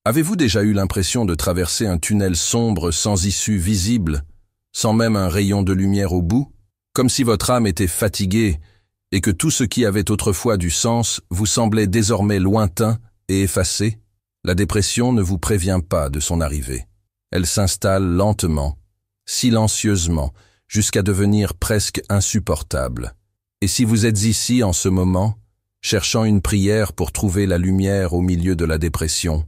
Avez-vous déjà eu l'impression de traverser un tunnel sombre sans issue visible, sans même un rayon de lumière au bout, comme si votre âme était fatiguée et que tout ce qui avait autrefois du sens vous semblait désormais lointain et effacé? La dépression ne vous prévient pas de son arrivée. Elle s'installe lentement, silencieusement, jusqu'à devenir presque insupportable. Et si vous êtes ici en ce moment, cherchant une prière pour trouver la lumière au milieu de la dépression,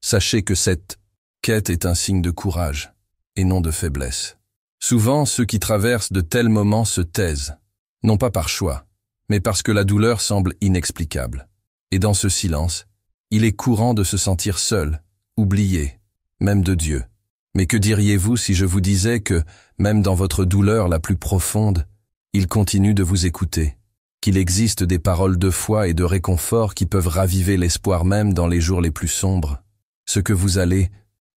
sachez que cette quête est un signe de courage et non de faiblesse. Souvent, ceux qui traversent de tels moments se taisent, non pas par choix, mais parce que la douleur semble inexplicable. Et dans ce silence, il est courant de se sentir seul, oublié, même de Dieu. Mais que diriez-vous si je vous disais que, même dans votre douleur la plus profonde, il continue de vous écouter, qu'il existe des paroles de foi et de réconfort qui peuvent raviver l'espoir même dans les jours les plus sombres? Ce que vous allez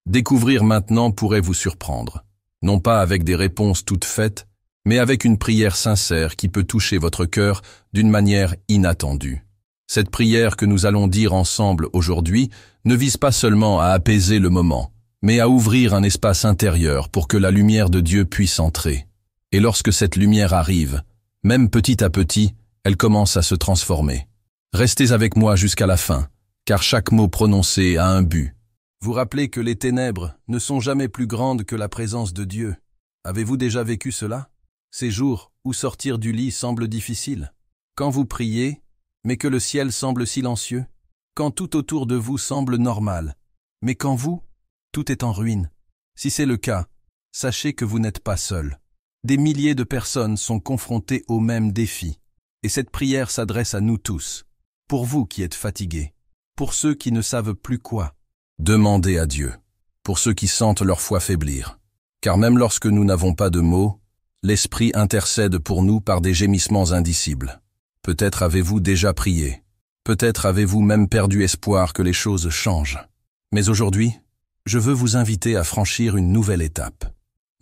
découvrir maintenant pourrait vous surprendre, non pas avec des réponses toutes faites, mais avec une prière sincère qui peut toucher votre cœur d'une manière inattendue. Cette prière que nous allons dire ensemble aujourd'hui ne vise pas seulement à apaiser le moment, mais à ouvrir un espace intérieur pour que la lumière de Dieu puisse entrer. Et lorsque cette lumière arrive, même petit à petit, elle commence à se transformer. Restez avec moi jusqu'à la fin, car chaque mot prononcé a un but. Vous rappelez que les ténèbres ne sont jamais plus grandes que la présence de Dieu. Avez-vous déjà vécu cela? Ces jours où sortir du lit semble difficile, quand vous priez, mais que le ciel semble silencieux, quand tout autour de vous semble normal, mais quand vous, tout est en ruine. Si c'est le cas, sachez que vous n'êtes pas seul. Des milliers de personnes sont confrontées au même défi, et cette prière s'adresse à nous tous, pour vous qui êtes fatigués, pour ceux qui ne savent plus quoi. Demandez à Dieu, pour ceux qui sentent leur foi faiblir, car même lorsque nous n'avons pas de mots, l'Esprit intercède pour nous par des gémissements indicibles. Peut-être avez-vous déjà prié, peut-être avez-vous même perdu espoir que les choses changent. Mais aujourd'hui, je veux vous inviter à franchir une nouvelle étape.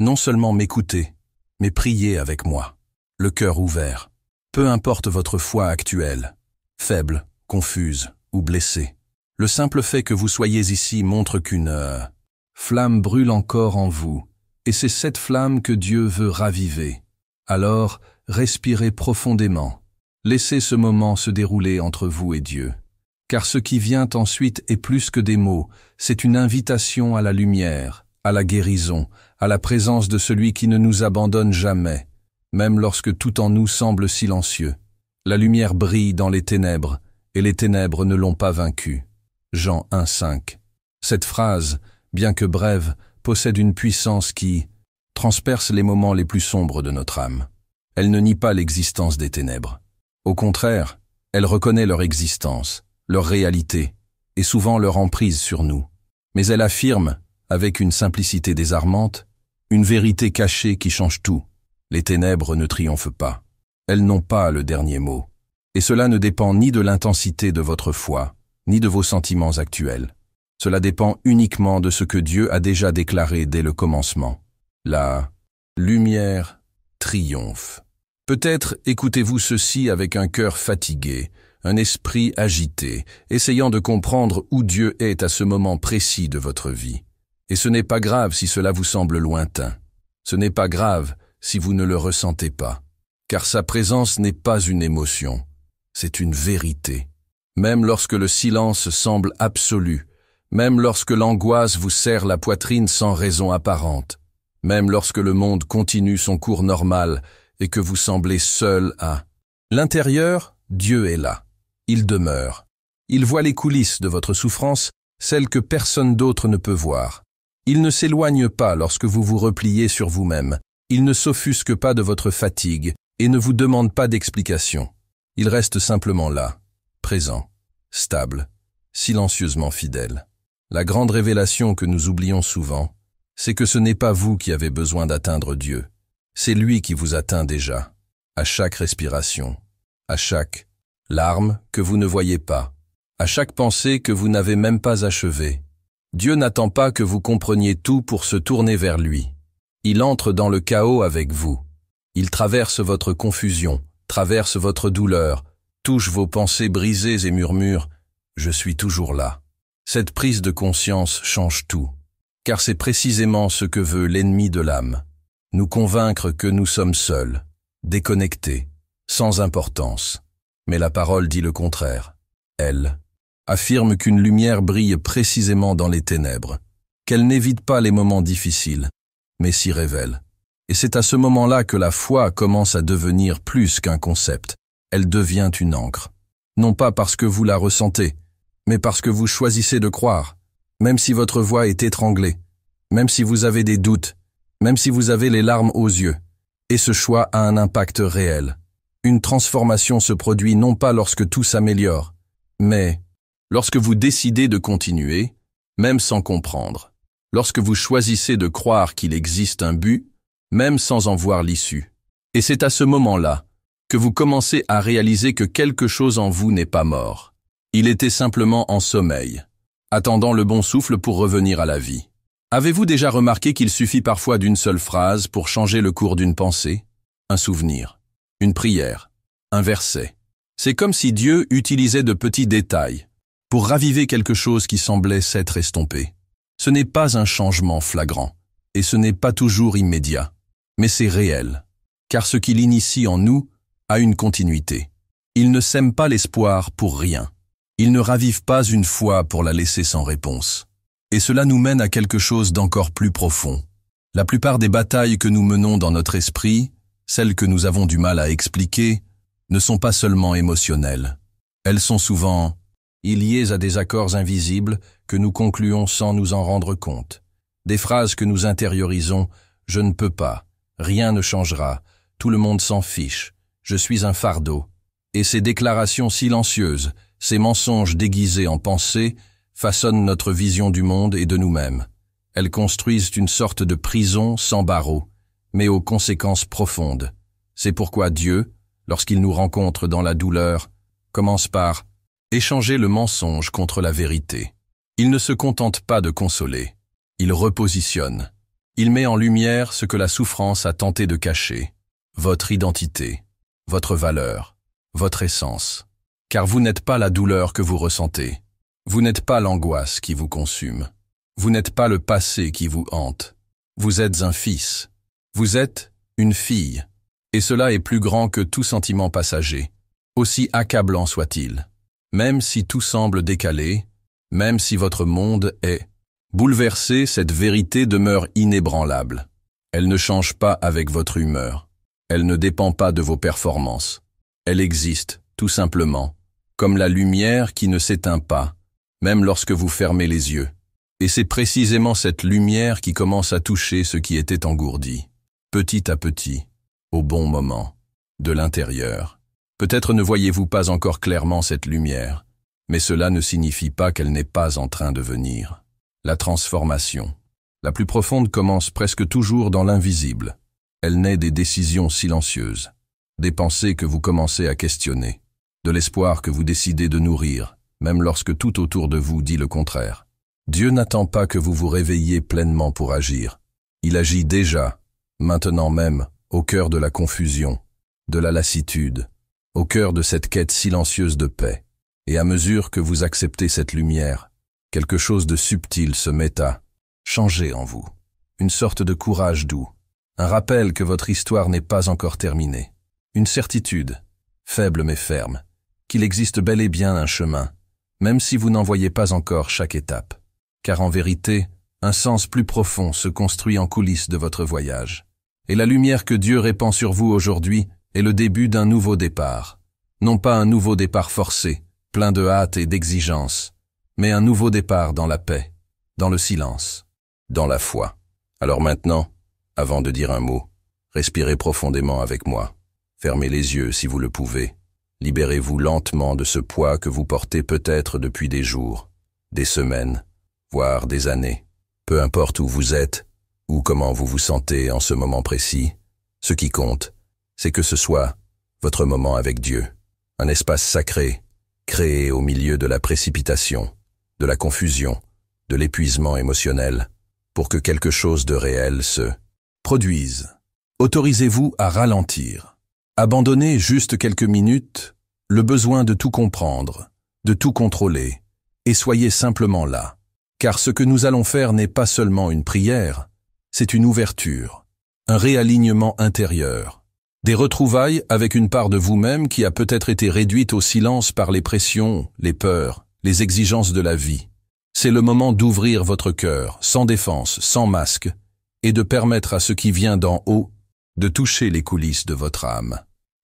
Non seulement m'écouter, mais prier avec moi, le cœur ouvert. Peu importe votre foi actuelle, faible, confuse ou blessée. Le simple fait que vous soyez ici montre qu'une flamme brûle encore en vous, et c'est cette flamme que Dieu veut raviver. Alors, respirez profondément. Laissez ce moment se dérouler entre vous et Dieu. Car ce qui vient ensuite est plus que des mots, c'est une invitation à la lumière, à la guérison, à la présence de celui qui ne nous abandonne jamais, même lorsque tout en nous semble silencieux. La lumière brille dans les ténèbres, et les ténèbres ne l'ont pas vaincue. Jean 1,5. Cette phrase, bien que brève, possède une puissance qui transperce les moments les plus sombres de notre âme. Elle ne nie pas l'existence des ténèbres. Au contraire, elle reconnaît leur existence, leur réalité, et souvent leur emprise sur nous. Mais elle affirme, avec une simplicité désarmante, une vérité cachée qui change tout. Les ténèbres ne triomphent pas. Elles n'ont pas le dernier mot. Et cela ne dépend ni de l'intensité de votre foi, ni de vos sentiments actuels. Cela dépend uniquement de ce que Dieu a déjà déclaré dès le commencement. La lumière triomphe. Peut-être écoutez-vous ceci avec un cœur fatigué, un esprit agité, essayant de comprendre où Dieu est à ce moment précis de votre vie. Et ce n'est pas grave si cela vous semble lointain. Ce n'est pas grave si vous ne le ressentez pas. Car sa présence n'est pas une émotion, c'est une vérité. Même lorsque le silence semble absolu, même lorsque l'angoisse vous serre la poitrine sans raison apparente, même lorsque le monde continue son cours normal et que vous semblez seul à l'intérieur, Dieu est là. Il demeure. Il voit les coulisses de votre souffrance, celles que personne d'autre ne peut voir. Il ne s'éloigne pas lorsque vous vous repliez sur vous-même. Il ne s'offusque pas de votre fatigue et ne vous demande pas d'explication. Il reste simplement là, présent, stable, silencieusement fidèle. La grande révélation que nous oublions souvent, c'est que ce n'est pas vous qui avez besoin d'atteindre Dieu. C'est lui qui vous atteint déjà, à chaque respiration, à chaque larme que vous ne voyez pas, à chaque pensée que vous n'avez même pas achevée. Dieu n'attend pas que vous compreniez tout pour se tourner vers lui. Il entre dans le chaos avec vous. Il traverse votre confusion, traverse votre douleur, touche vos pensées brisées et murmure « Je suis toujours là ». Cette prise de conscience change tout, car c'est précisément ce que veut l'ennemi de l'âme, nous convaincre que nous sommes seuls, déconnectés, sans importance. Mais la parole dit le contraire. Elle affirme qu'une lumière brille précisément dans les ténèbres, qu'elle n'évite pas les moments difficiles, mais s'y révèle. Et c'est à ce moment-là que la foi commence à devenir plus qu'un concept. Elle devient une encre. Non pas parce que vous la ressentez, mais parce que vous choisissez de croire, même si votre voix est étranglée, même si vous avez des doutes, même si vous avez les larmes aux yeux. Et ce choix a un impact réel. Une transformation se produit non pas lorsque tout s'améliore, mais lorsque vous décidez de continuer, même sans comprendre. Lorsque vous choisissez de croire qu'il existe un but, même sans en voir l'issue. Et c'est à ce moment-là que vous commencez à réaliser que quelque chose en vous n'est pas mort. Il était simplement en sommeil, attendant le bon souffle pour revenir à la vie. Avez-vous déjà remarqué qu'il suffit parfois d'une seule phrase pour changer le cours d'une pensée, un souvenir, une prière, un verset? C'est comme si Dieu utilisait de petits détails pour raviver quelque chose qui semblait s'être estompé. Ce n'est pas un changement flagrant, et ce n'est pas toujours immédiat, mais c'est réel, car ce qu'il initie en nous a une continuité. Il ne sème pas l'espoir pour rien. Il ne ravive pas une foi pour la laisser sans réponse. Et cela nous mène à quelque chose d'encore plus profond. La plupart des batailles que nous menons dans notre esprit, celles que nous avons du mal à expliquer, ne sont pas seulement émotionnelles. Elles sont souvent liées à des accords invisibles que nous concluons sans nous en rendre compte. Des phrases que nous intériorisons « je ne peux pas »,« rien ne changera »,« tout le monde s'en fiche »,« je suis un fardeau ». Et ces déclarations silencieuses, ces mensonges déguisés en pensées, façonnent notre vision du monde et de nous-mêmes. Elles construisent une sorte de prison sans barreaux, mais aux conséquences profondes. C'est pourquoi Dieu, lorsqu'il nous rencontre dans la douleur, commence par échanger le mensonge contre la vérité. Il ne se contente pas de consoler, il repositionne. Il met en lumière ce que la souffrance a tenté de cacher, votre identité, votre valeur, votre essence. Car vous n'êtes pas la douleur que vous ressentez. Vous n'êtes pas l'angoisse qui vous consume. Vous n'êtes pas le passé qui vous hante. Vous êtes un fils. Vous êtes une fille. Et cela est plus grand que tout sentiment passager, aussi accablant soit-il. Même si tout semble décalé, même si votre monde est bouleversé, cette vérité demeure inébranlable. Elle ne change pas avec votre humeur. Elle ne dépend pas de vos performances. Elle existe, tout simplement, comme la lumière qui ne s'éteint pas, même lorsque vous fermez les yeux. Et c'est précisément cette lumière qui commence à toucher ce qui était engourdi, petit à petit, au bon moment, de l'intérieur. Peut-être ne voyez-vous pas encore clairement cette lumière, mais cela ne signifie pas qu'elle n'est pas en train de venir. La transformation, la plus profonde, commence presque toujours dans l'invisible. Elle naît des décisions silencieuses, des pensées que vous commencez à questionner, de l'espoir que vous décidez de nourrir, même lorsque tout autour de vous dit le contraire. Dieu n'attend pas que vous vous réveilliez pleinement pour agir. Il agit déjà, maintenant même, au cœur de la confusion, de la lassitude, au cœur de cette quête silencieuse de paix. Et à mesure que vous acceptez cette lumière, quelque chose de subtil se met à changer en vous. Une sorte de courage doux, un rappel que votre histoire n'est pas encore terminée. Une certitude, faible mais ferme, qu'il existe bel et bien un chemin, même si vous n'en voyez pas encore chaque étape. Car en vérité, un sens plus profond se construit en coulisses de votre voyage. Et la lumière que Dieu répand sur vous aujourd'hui est le début d'un nouveau départ. Non pas un nouveau départ forcé, plein de hâte et d'exigence, mais un nouveau départ dans la paix, dans le silence, dans la foi. Alors maintenant, avant de dire un mot, respirez profondément avec moi. Fermez les yeux si vous le pouvez. Libérez-vous lentement de ce poids que vous portez peut-être depuis des jours, des semaines, voire des années. Peu importe où vous êtes, ou comment vous vous sentez en ce moment précis, ce qui compte, c'est que ce soit votre moment avec Dieu, un espace sacré, créé au milieu de la précipitation, de la confusion, de l'épuisement émotionnel, pour que quelque chose de réel se produise. Autorisez-vous à ralentir. Abandonnez juste quelques minutes le besoin de tout comprendre, de tout contrôler, et soyez simplement là. Car ce que nous allons faire n'est pas seulement une prière, c'est une ouverture, un réalignement intérieur, des retrouvailles avec une part de vous-même qui a peut-être été réduite au silence par les pressions, les peurs, les exigences de la vie. C'est le moment d'ouvrir votre cœur, sans défense, sans masque, et de permettre à ce qui vient d'en haut de toucher les coulisses de votre âme.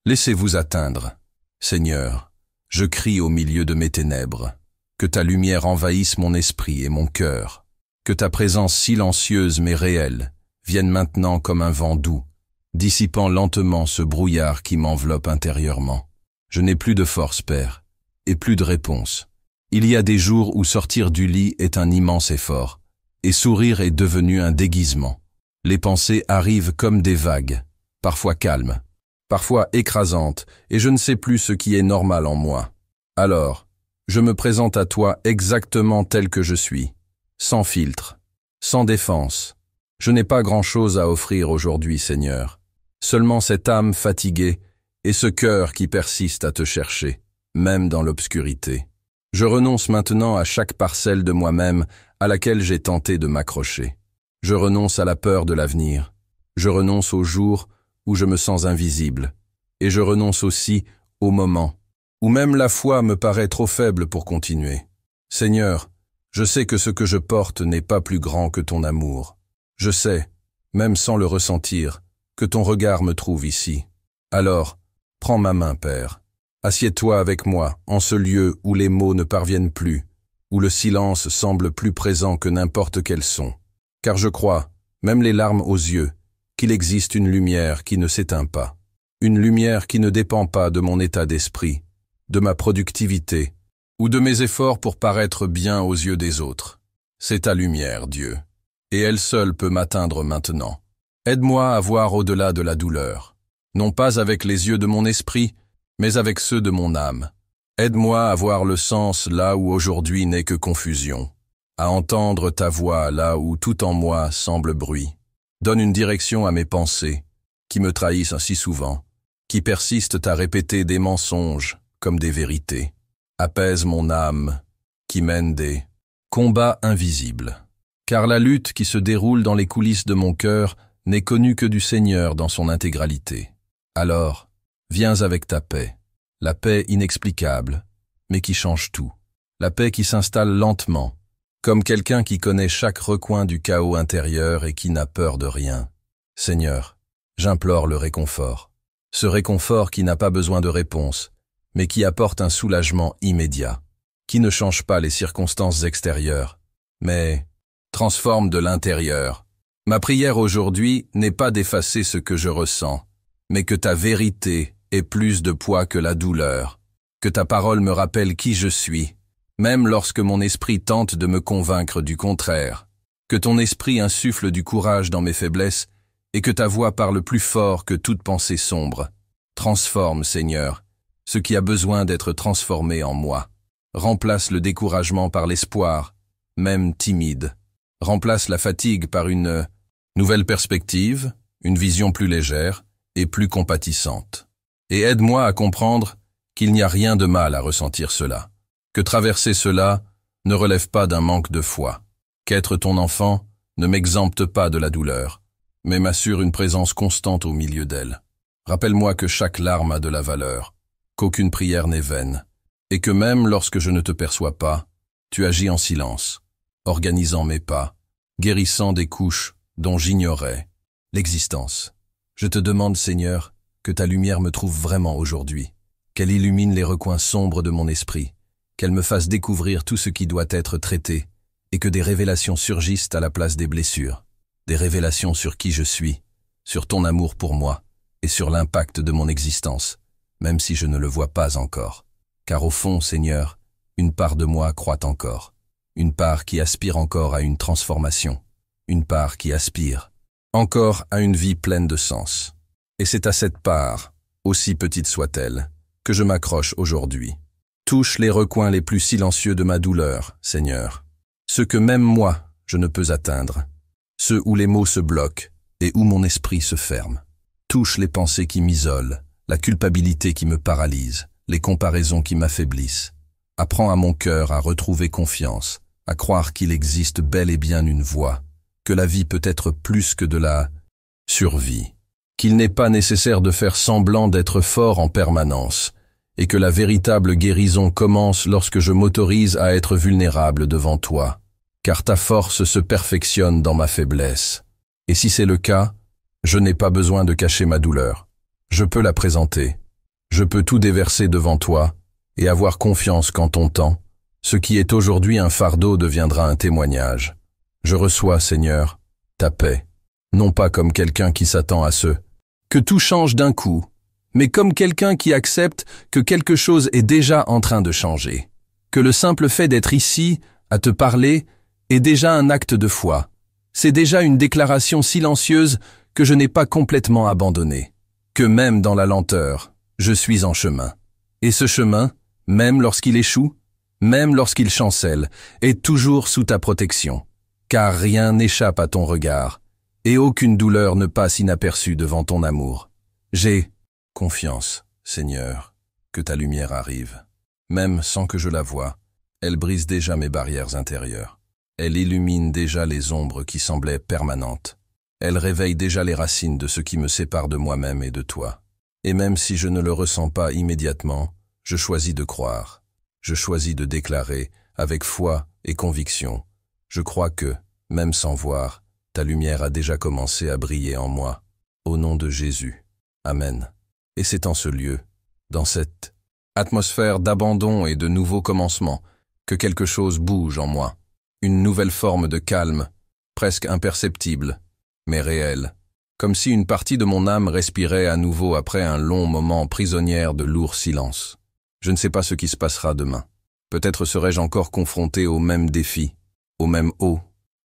Laissez-vous atteindre. Seigneur, je crie au milieu de mes ténèbres. Que ta lumière envahisse mon esprit et mon cœur. Que ta présence silencieuse mais réelle vienne maintenant comme un vent doux, dissipant lentement ce brouillard qui m'enveloppe intérieurement. Je n'ai plus de force, Père, et plus de réponse. Il y a des jours où sortir du lit est un immense effort, et sourire est devenu un déguisement. Les pensées arrivent comme des vagues, parfois calmes, parfois écrasantes, et je ne sais plus ce qui est normal en moi. Alors, je me présente à toi exactement tel que je suis, sans filtre, sans défense. Je n'ai pas grand-chose à offrir aujourd'hui, Seigneur. Seulement cette âme fatiguée et ce cœur qui persiste à te chercher, même dans l'obscurité. Je renonce maintenant à chaque parcelle de moi-même à laquelle j'ai tenté de m'accrocher. Je renonce à la peur de l'avenir. Je renonce aux jours où je me sens invisible. Et je renonce aussi aux moments où même la foi me paraît trop faible pour continuer. Seigneur, je sais que ce que je porte n'est pas plus grand que ton amour. Je sais, même sans le ressentir, que ton regard me trouve ici. Alors, prends ma main, Père. Assieds-toi avec moi en ce lieu où les mots ne parviennent plus, où le silence semble plus présent que n'importe quel son. Car je crois, même les larmes aux yeux, qu'il existe une lumière qui ne s'éteint pas. Une lumière qui ne dépend pas de mon état d'esprit, de ma productivité, ou de mes efforts pour paraître bien aux yeux des autres. C'est ta lumière, Dieu, et elle seule peut m'atteindre maintenant. Aide-moi à voir au-delà de la douleur, non pas avec les yeux de mon esprit, mais avec ceux de mon âme. Aide-moi à voir le sens là où aujourd'hui n'est que confusion, à entendre ta voix là où tout en moi semble bruit. Donne une direction à mes pensées, qui me trahissent ainsi souvent, qui persistent à répéter des mensonges, comme des vérités. Apaise mon âme, qui mène des combats invisibles. Car la lutte qui se déroule dans les coulisses de mon cœur n'est connue que du Seigneur dans son intégralité. Alors, viens avec ta paix, la paix inexplicable, mais qui change tout. La paix qui s'installe lentement, comme quelqu'un qui connaît chaque recoin du chaos intérieur et qui n'a peur de rien. Seigneur, j'implore le réconfort. Ce réconfort qui n'a pas besoin de réponse, mais qui apporte un soulagement immédiat, qui ne change pas les circonstances extérieures, mais transforme de l'intérieur. Ma prière aujourd'hui n'est pas d'effacer ce que je ressens, mais que ta vérité ait plus de poids que la douleur, que ta parole me rappelle qui je suis, même lorsque mon esprit tente de me convaincre du contraire, que ton esprit insuffle du courage dans mes faiblesses et que ta voix parle plus fort que toute pensée sombre. Transforme, Seigneur, ce qui a besoin d'être transformé en moi. Remplace le découragement par l'espoir, même timide. Remplace la fatigue par une nouvelle perspective, une vision plus légère et plus compatissante. Et aide-moi à comprendre qu'il n'y a rien de mal à ressentir cela, que traverser cela ne relève pas d'un manque de foi, qu'être ton enfant ne m'exempte pas de la douleur, mais m'assure une présence constante au milieu d'elle. Rappelle-moi que chaque larme a de la valeur, qu'aucune prière n'est vaine, et que même lorsque je ne te perçois pas, tu agis en silence, organisant mes pas, guérissant des couches dont j'ignorais l'existence. Je te demande, Seigneur, que ta lumière me trouve vraiment aujourd'hui, qu'elle illumine les recoins sombres de mon esprit, qu'elle me fasse découvrir tout ce qui doit être traité, et que des révélations surgissent à la place des blessures, des révélations sur qui je suis, sur ton amour pour moi, et sur l'impact de mon existence, même si je ne le vois pas encore. Car au fond, Seigneur, une part de moi croît encore, une part qui aspire encore à une transformation, une part qui aspire encore à une vie pleine de sens. Et c'est à cette part, aussi petite soit-elle, que je m'accroche aujourd'hui. Touche les recoins les plus silencieux de ma douleur, Seigneur, ceux que même moi je ne peux atteindre, ceux où les mots se bloquent et où mon esprit se ferme. Touche les pensées qui m'isolent, la culpabilité qui me paralyse, les comparaisons qui m'affaiblissent. Apprends à mon cœur à retrouver confiance, à croire qu'il existe bel et bien une voie, que la vie peut être plus que de la survie, qu'il n'est pas nécessaire de faire semblant d'être fort en permanence, et que la véritable guérison commence lorsque je m'autorise à être vulnérable devant toi, car ta force se perfectionne dans ma faiblesse. Et si c'est le cas, je n'ai pas besoin de cacher ma douleur. Je peux la présenter. Je peux tout déverser devant toi et avoir confiance qu'en ton temps, ce qui est aujourd'hui un fardeau deviendra un témoignage. Je reçois, Seigneur, ta paix, non pas comme quelqu'un qui s'attend à que tout change d'un coup, mais comme quelqu'un qui accepte que quelque chose est déjà en train de changer, que le simple fait d'être ici, à te parler, est déjà un acte de foi. C'est déjà une déclaration silencieuse que je n'ai pas complètement abandonnée, que même dans la lenteur, je suis en chemin. Et ce chemin, même lorsqu'il échoue, même lorsqu'il chancelle, est toujours sous ta protection, car rien n'échappe à ton regard, et aucune douleur ne passe inaperçue devant ton amour. J'ai confiance, Seigneur, que ta lumière arrive. Même sans que je la voie, elle brise déjà mes barrières intérieures. Elle illumine déjà les ombres qui semblaient permanentes. Elle réveille déjà les racines de ce qui me sépare de moi-même et de toi. Et même si je ne le ressens pas immédiatement, je choisis de croire. Je choisis de déclarer, avec foi et conviction. Je crois que, même sans voir, ta lumière a déjà commencé à briller en moi. Au nom de Jésus. Amen. Et c'est en ce lieu, dans cette atmosphère d'abandon et de nouveau commencement, que quelque chose bouge en moi. Une nouvelle forme de calme, presque imperceptible, mais réelle, comme si une partie de mon âme respirait à nouveau après un long moment prisonnière de lourd silence. Je ne sais pas ce qui se passera demain. Peut-être serai-je encore confronté aux mêmes défis, au même haut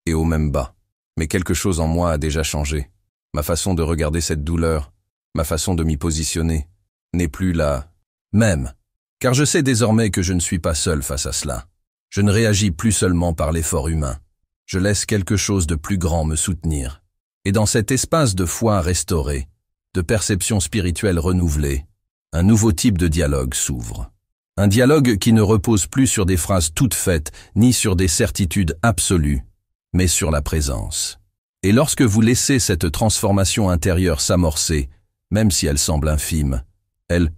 et au même bas. Mais quelque chose en moi a déjà changé. Ma façon de regarder cette douleur, ma façon de m'y positionner, n'est plus la même. Car je sais désormais que je ne suis pas seul face à cela. Je ne réagis plus seulement par l'effort humain. Je laisse quelque chose de plus grand me soutenir. Et dans cet espace de foi restauré, de perception spirituelle renouvelée, un nouveau type de dialogue s'ouvre. Un dialogue qui ne repose plus sur des phrases toutes faites, ni sur des certitudes absolues, mais sur la présence. Et lorsque vous laissez cette transformation intérieure s'amorcer, même si elle semble infime, elle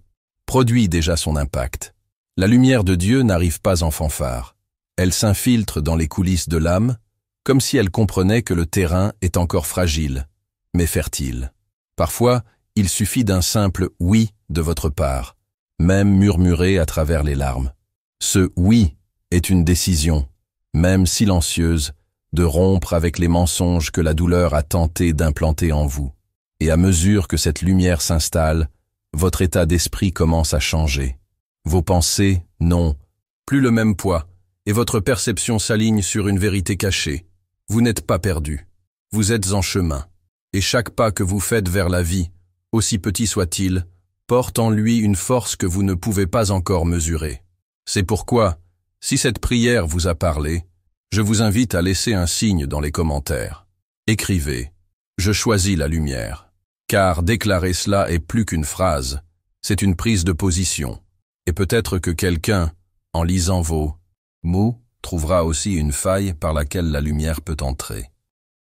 produit déjà son impact. La lumière de Dieu n'arrive pas en fanfare. Elle s'infiltre dans les coulisses de l'âme, comme si elle comprenait que le terrain est encore fragile, mais fertile. Parfois, il suffit d'un simple « oui » de votre part, même murmuré à travers les larmes. Ce « oui » est une décision, même silencieuse, de rompre avec les mensonges que la douleur a tenté d'implanter en vous. Et à mesure que cette lumière s'installe, votre état d'esprit commence à changer. Vos pensées n'ont plus le même poids, et votre perception s'aligne sur une vérité cachée. Vous n'êtes pas perdu. Vous êtes en chemin. Et chaque pas que vous faites vers la vie, aussi petit soit-il, porte en lui une force que vous ne pouvez pas encore mesurer. C'est pourquoi, si cette prière vous a parlé, je vous invite à laisser un signe dans les commentaires. Écrivez « Je choisis la lumière ». Car déclarer cela est plus qu'une phrase, c'est une prise de position. Et peut-être que quelqu'un, en lisant vos mots, trouvera aussi une faille par laquelle la lumière peut entrer.